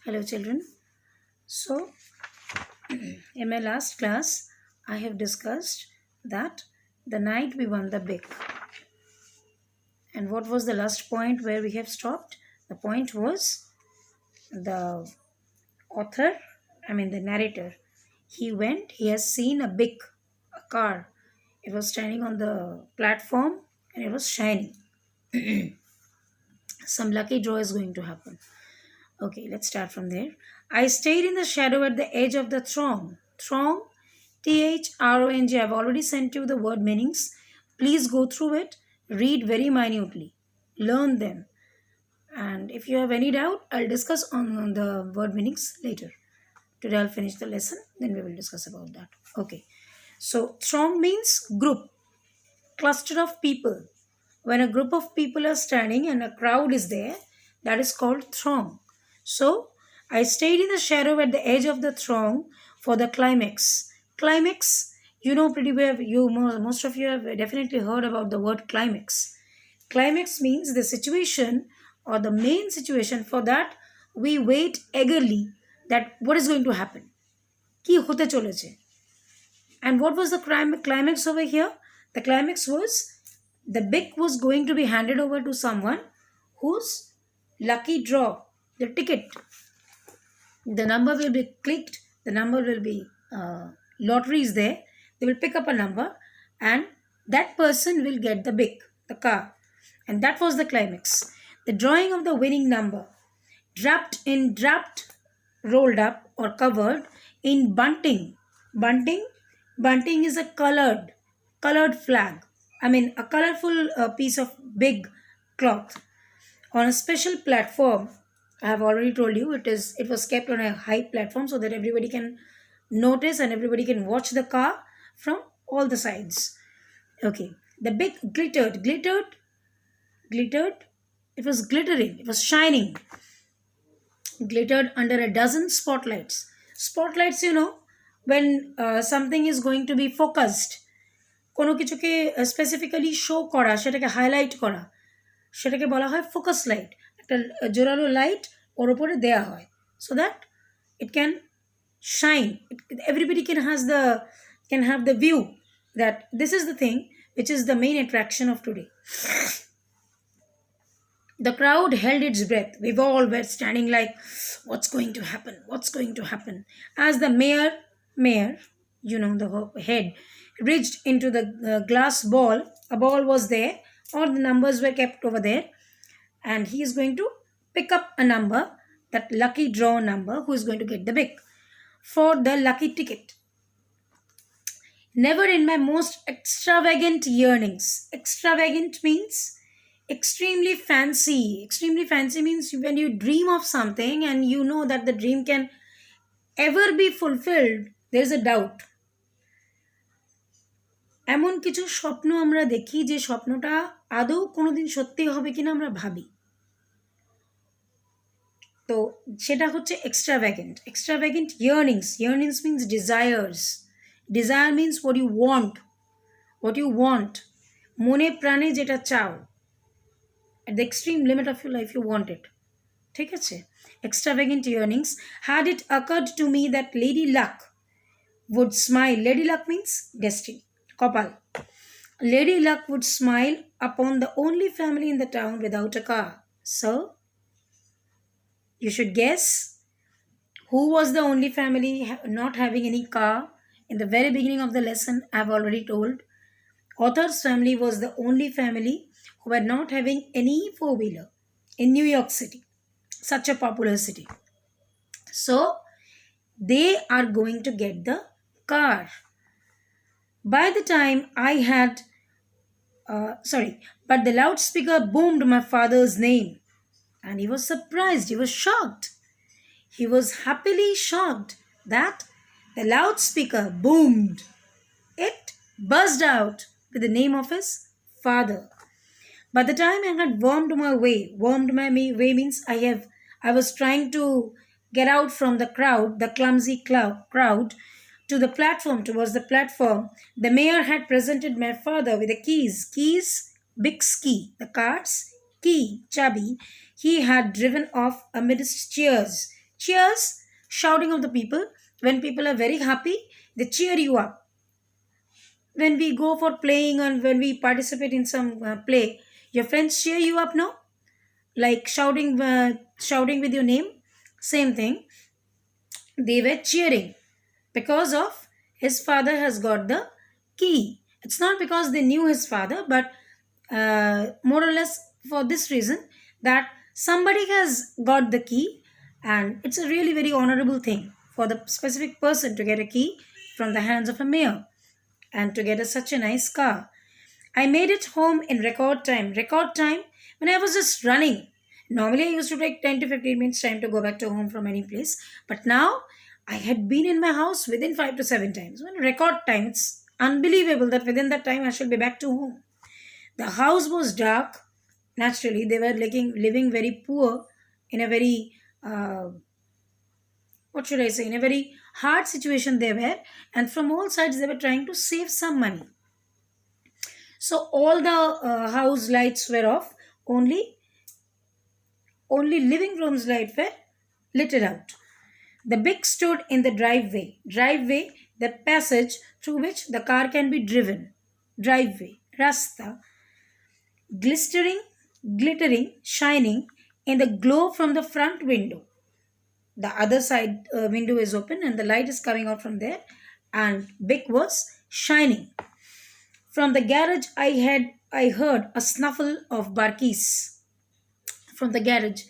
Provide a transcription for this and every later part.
Hello children. So in my last class I have discussed that the night we won the big. And what was the last point where we have stopped? The point was the author, the narrator. He has seen a car. It was standing on the platform and it was shining. Some lucky draw is going to happen. Okay, let's start from there. I stayed in the shadow at the edge of the throng. Throng, Throng. I've already sent you the word meanings. Please go through it, read very minutely, learn them. And if you have any doubt, I'll discuss on the word meanings later. Today I'll finish the lesson, then we will discuss about that. Okay. So, throng means group, cluster of people. When a group of people are standing and a crowd is there, that is called throng. So, I stayed in the shadow at the edge of the throng for the climax. Climax, you know pretty well, most of you have definitely heard about the word climax. Climax means the situation or the main situation. For that, we wait eagerly that what is going to happen. কি হতে চলেছে? And what was the climax over here? The climax was the big was going to be handed over to someone whose lucky draw, the ticket, the number will be clicked, the number will be lottery is there. They will pick up a number and that person will get the car. And that was the climax. The drawing of the winning number, draped, rolled up or covered in bunting. Bunting is a colored flag. A colorful piece of big cloth on a special platform. I have already told you it was kept on a high platform so that everybody can notice and everybody can watch the car from all the sides. Okay, the big glittered. It was glittering. It was shining. Glittered under a dozen spotlights. Spotlights, when something is going to be focused, কোনো কিছুকে specifically show করা, সেটাকে highlight করা, সেটাকে বলা হয় focus light. একটা জোরালো লাইট ওর উপরে দেয়া হয় so that it can shine, everybody can have the view that this is the thing which is the main attraction of today. The crowd held its breath. We all were standing like, what's going to happen? As the mayor, the head, reached into the glass ball. A ball was there, all the numbers were kept over there, and he is going to pick up a number, that lucky draw number, who is going to get the big for the lucky ticket. Never in my most extravagant yearnings. Extravagant means extremely fancy. Extremely fancy means when you dream of something and you know that the dream can ever be fulfilled, there is a doubt. এমন কিছু স্বপ্ন আমরা দেখি যে স্বপ্নটা আদৌ কোনোদিন সত্যি হবে কিনা আমরা ভাবি, তো সেটা হচ্ছে extravagant yearnings means desire means what you want মনে প্রাণে যেটা চাও, at the extreme limit of your life you want it. ঠিক আছে? Extravagant yearnings. Had it occurred to me that Lady Luck would smile. Lady Luck means destiny, Kopal. Lady Luck would smile upon the only family in the town without a car. So, you should guess who was the only family not having any car. In the very beginning of the lesson, I have already told. Author's family was the only family who were not having any four-wheeler in New York City, such a popular city. So, they are going to get the car. By the time I had, but the loudspeaker boomed my father's name. And he was surprised, he was shocked. He was happily shocked that the loudspeaker boomed. It buzzed out with the name of his father. By the time I had wormed my way means I was trying to get out from the crowd, the clumsy crowd, to the platform, towards the platform. The mayor had presented my father with the keys, big key, the cards, key, chabi. He had driven off amidst cheers. Cheers, shouting of the people. When people are very happy, they cheer you up. When we go for playing and when we participate in some play, your friends cheer you up, no? Like shouting with your name. Same thing. They were cheering because of his father has got the key. It's not because they knew his father, but more or less for this reason that somebody has got the key, and it's a really very honorable thing for the specific person to get a key from the hands of a mayor and to get such a nice car. I made it home in record time. Record time when I was just running. Normally, I used to take 10 to 15 minutes time to go back to home from any place. But now, I had been in my house within 5 to 7 times. When record time, it's unbelievable that within that time I shall be back to home. The house was dark. Naturally, they were living very poor in a very, what should I say, in a very hard situation they were. And from all sides, they were trying to save some money. So all the house lights were off. Only living room's light were lit out. The big stood in the driveway. Driveway, the passage through which the car can be driven. Driveway, rasta, glittering, shining in the glow from the front window. The other side window is open and the light is coming out from there, and big was shining. From the garage, I heard a snuffle of barkies from the garage.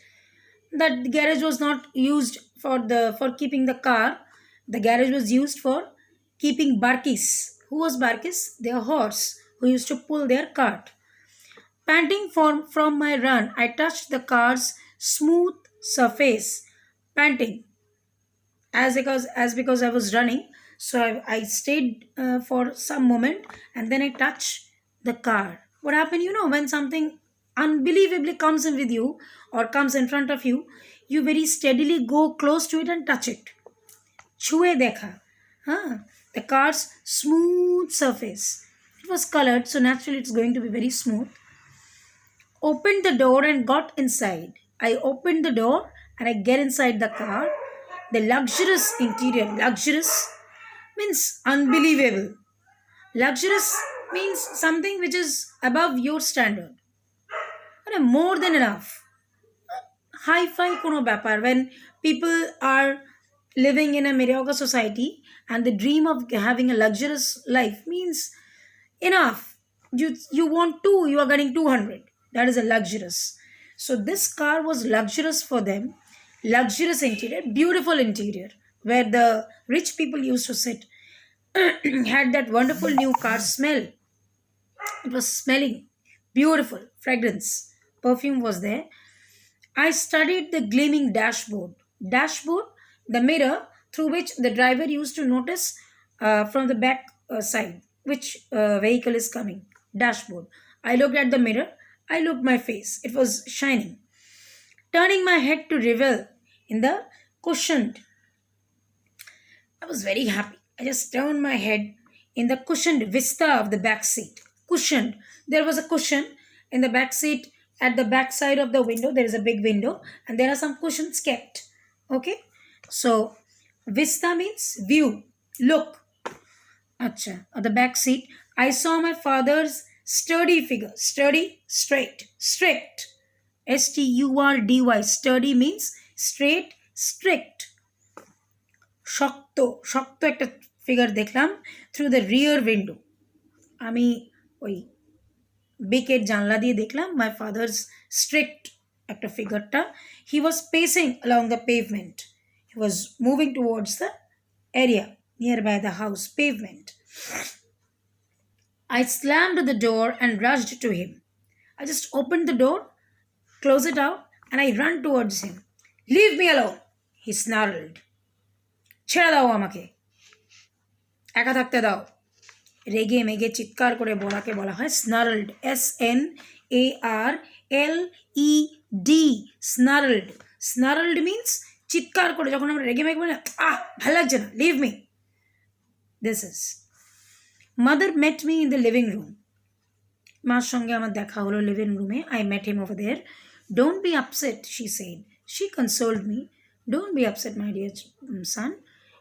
That garage was not used for keeping the car. The garage was used for keeping barkies. Who was barkies? Their horse who used to pull their cart. Panting from my run, I touched the car's smooth surface. Panting, as because I was running, so I stayed for some moment, and then I touched the car. What happened? When something unbelievably comes in with you or comes in front of you, you very steadily go close to it and touch it. Chue dekha. The car's smooth surface. It was colored, so naturally it's going to be very smooth. Opened the door and got inside. I opened the door and I get inside the car. The luxurious interior, luxurious means unbelievable. Luxurious means something which is above your standard. And more than enough. Hi-fi kono ব্যাপার when people are living in a mediocre society and the dream of having a luxurious life means enough. You want two, you are getting 200. That is a luxurious. So this car was luxurious for them. Luxurious interior, beautiful interior, where the rich people used to sit. Had that wonderful new car smell. It was smelling beautiful, fragrance, perfume was there. I studied the gleaming dashboard. Dashboard, the mirror through which the driver used to notice from the back side which vehicle is coming. Dashboard. I looked at the mirror. I looked my face. It was shining. Turning my head to revel in the cushioned. I was very happy. I just turned my head in the cushioned vista of the back seat. Cushioned. There was a cushion in the back seat. At the back side of the window, there is a big window, and there are some cushions kept. Okay, so vista means view, look. Acha, at the back seat, I saw my father's sturdy figure. Sturdy, straight, strict. STURDY. Sturdy means straight, strict. শক্ত শক্ত একটা figure দেখলাম through the rear window. আমি ওই বেকের জানলা দিয়ে দেখলাম মাই father's strict একটা ফিগারটা। He was pacing along the pavement, he was moving towards the area near by the house pavement. I slammed the door and rushed to him. I just opened the door, closed it out, and I ran towards him. Leave me alone, he snarled. ছেড়ে দাও আমাকে, একা থাকতে দাও। রেগে মেগে চিৎকার করে বলাকে বলা হয় স্নারল্ড। SNARLED। স্নারল্ড। স্নারল্ড মিন্স চিৎকার করে যখন আমরা রেগে মেগে বলি ভালো লাগছে না, leave me. This is mother met me in the living room. মার সঙ্গে আমার দেখা হলো লিভিং রুমে। I met him over there. Don't be upset, she said. She consoled me. Don't be upset, my dear son.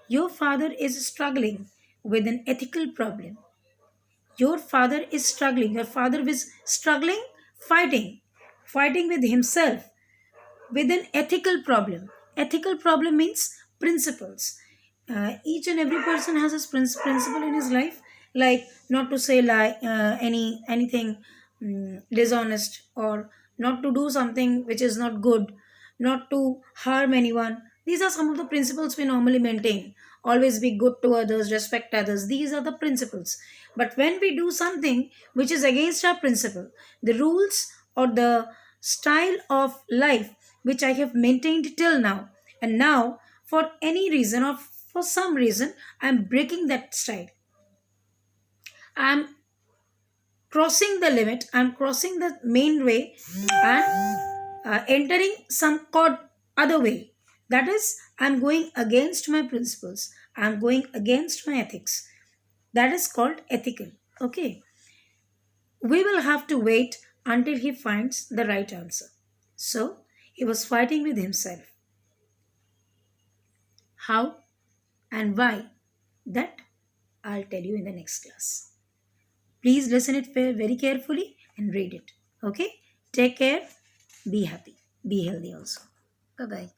Your father is struggling with an ethical problem. Your father is struggling. Your father is struggling, fighting, fighting with himself with an ethical problem. Ethical problem means principles. Each and every person has his principle in his life, like not to say lie, anything dishonest, or not to do something which is not good, not to harm anyone. These are some of the principles we normally maintain. Always be good to others, respect others. These are the principles. But when we do something which is against our principle, the rules or the style of life which I have maintained till now, and now for any reason or for some reason, I am breaking that style. I am crossing the limit, I am crossing the main way and entering some other way. That is, I am going against my principles. I am going against my ethics. That is called ethical. Okay. We will have to wait until he finds the right answer. So, he was fighting with himself. How and why? That I'll tell you in the next class. Please listen it very carefully and read it. Okay? Take care. Be happy. Be healthy also. Bye bye.